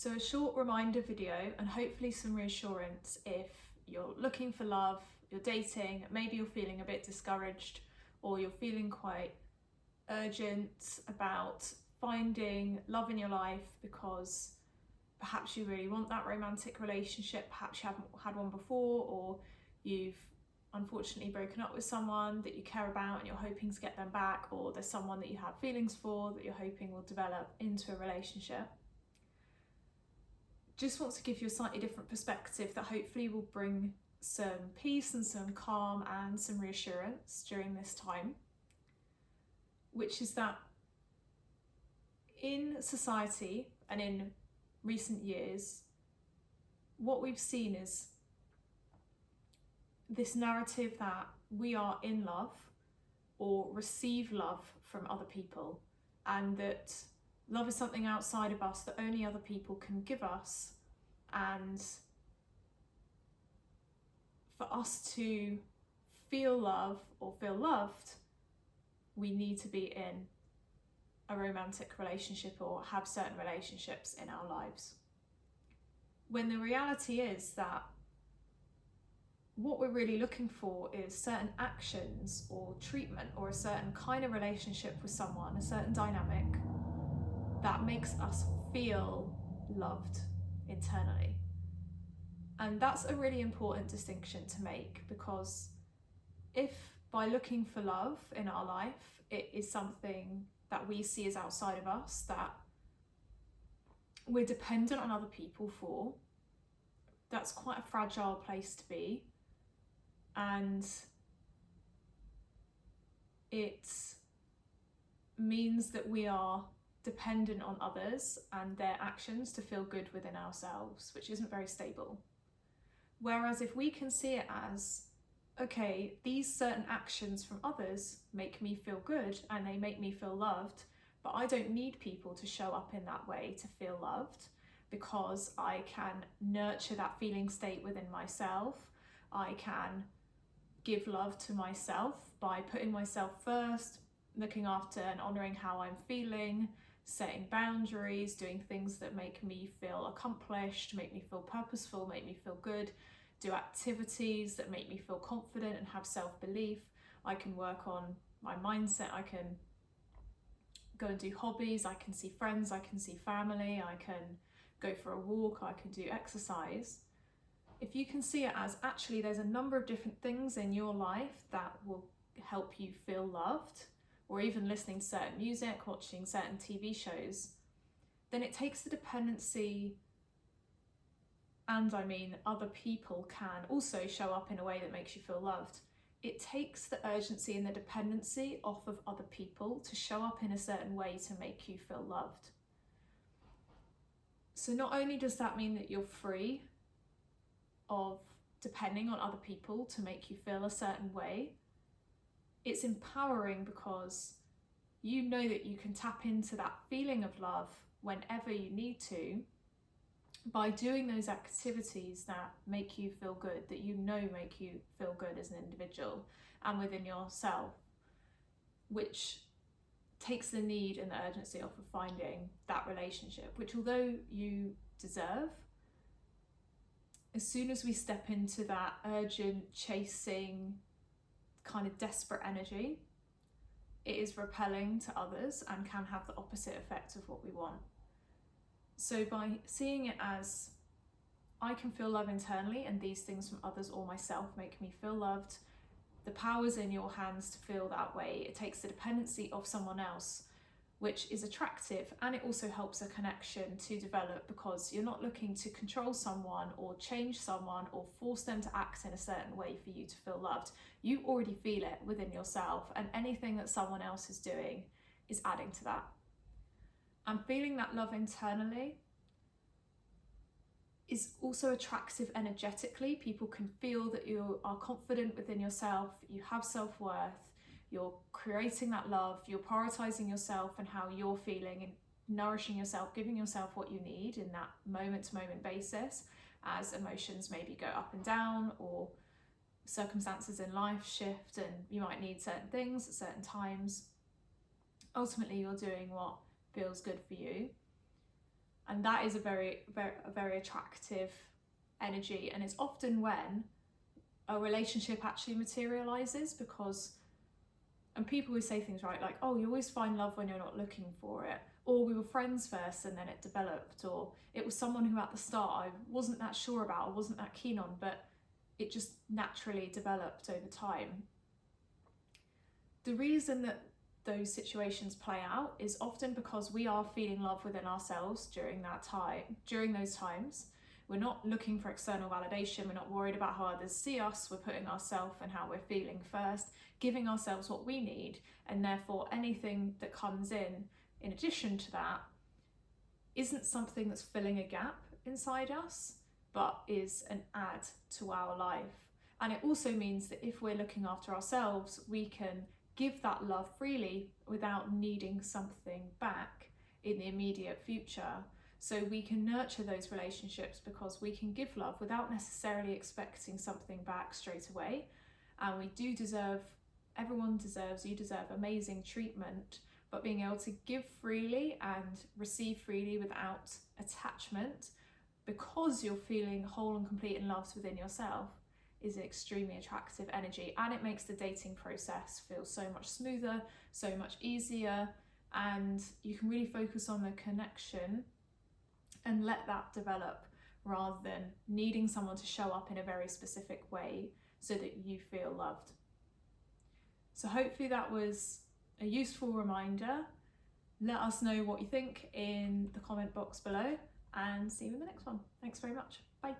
So a short reminder video and hopefully some reassurance if you're looking for love, you're dating, maybe you're feeling a bit discouraged or you're feeling quite urgent about finding love in your life because perhaps you really want that romantic relationship, perhaps you haven't had one before, or you've unfortunately broken up with someone that you care about and you're hoping to get them back, or there's someone that you have feelings for that you're hoping will develop into a relationship. Just want to give you a slightly different perspective that hopefully will bring some peace and some calm and some reassurance during this time, which is that in society and in recent years, what we've seen is this narrative that we are in love or receive love from other people, and that love is something outside of us that only other people can give us, and for us to feel love or feel loved, we need to be in a romantic relationship or have certain relationships in our lives. When the reality is that what we're really looking for is certain actions or treatment or a certain kind of relationship with someone, a certain dynamic that makes us feel loved internally. And that's a really important distinction to make, because if by looking for love in our life, it is something that we see as outside of us, that we're dependent on other people for, that's quite a fragile place to be. And it means that we are dependent on others and their actions to feel good within ourselves, which isn't very stable. Whereas if we can see it as, okay, these certain actions from others make me feel good and they make me feel loved, but I don't need people to show up in that way to feel loved, because I can nurture that feeling state within myself. I can give love to myself by putting myself first, looking after and honouring how I'm feeling, setting boundaries, doing things that make me feel accomplished, make me feel purposeful, make me feel good, do activities that make me feel confident and have self-belief. I can work on my mindset, I can go and do hobbies, I can see friends, I can see family, I can go for a walk, I can do exercise. If you can see it as actually there's a number of different things in your life that will help you feel loved, or even listening to certain music, watching certain TV shows, then it takes the dependency, and I mean other people can also show up in a way that makes you feel loved. It takes the urgency and the dependency off of other people to show up in a certain way to make you feel loved. So not only does that mean that you're free of depending on other people to make you feel a certain way, it's empowering because you know that you can tap into that feeling of love whenever you need to by doing those activities that make you feel good, that you know make you feel good as an individual and within yourself, which takes the need and the urgency off of finding that relationship, which although you deserve, as soon as we step into that urgent, chasing, kind of desperate energy, it is repelling to others and can have the opposite effect of what we want. So by seeing it as, I can feel love internally and these things from others or myself make me feel loved, the power's in your hands to feel that way. It takes the dependency of someone else, which is attractive, and it also helps a connection to develop, because you're not looking to control someone or change someone or force them to act in a certain way for you to feel loved. You already feel it within yourself, and anything that someone else is doing is adding to that. And feeling that love internally is also attractive energetically. People can feel that you are confident within yourself, you have self-worth, you're creating that love, you're prioritizing yourself and how you're feeling and nourishing yourself, giving yourself what you need in that moment-to-moment basis as emotions maybe go up and down or circumstances in life shift and you might need certain things at certain times. Ultimately, you're doing what feels good for you. And that is a very attractive energy. And it's often when a relationship actually materializes, and people always say things, right, like, oh, you always find love when you're not looking for it, or we were friends first and then it developed, or it was someone who at the start I wasn't that sure about, or wasn't that keen on, but it just naturally developed over time. The reason that those situations play out is often because we are feeling love within ourselves during those times. We're not looking for external validation. We're not worried about how others see us. We're putting ourselves and how we're feeling first, giving ourselves what we need, and therefore anything that comes in addition to that isn't something that's filling a gap inside us, but is an add to our life. And it also means that if we're looking after ourselves, we can give that love freely without needing something back in the immediate future. So we can nurture those relationships because we can give love without necessarily expecting something back straight away. And you deserve amazing treatment, but being able to give freely and receive freely without attachment, because you're feeling whole and complete and loved within yourself, is an extremely attractive energy. And it makes the dating process feel so much smoother, so much easier, and you can really focus on the connection and let that develop, rather than needing someone to show up in a very specific way so that you feel loved. So hopefully that was a useful reminder. Let us know what you think in the comment box below, and see you in the next one. Thanks very much. Bye.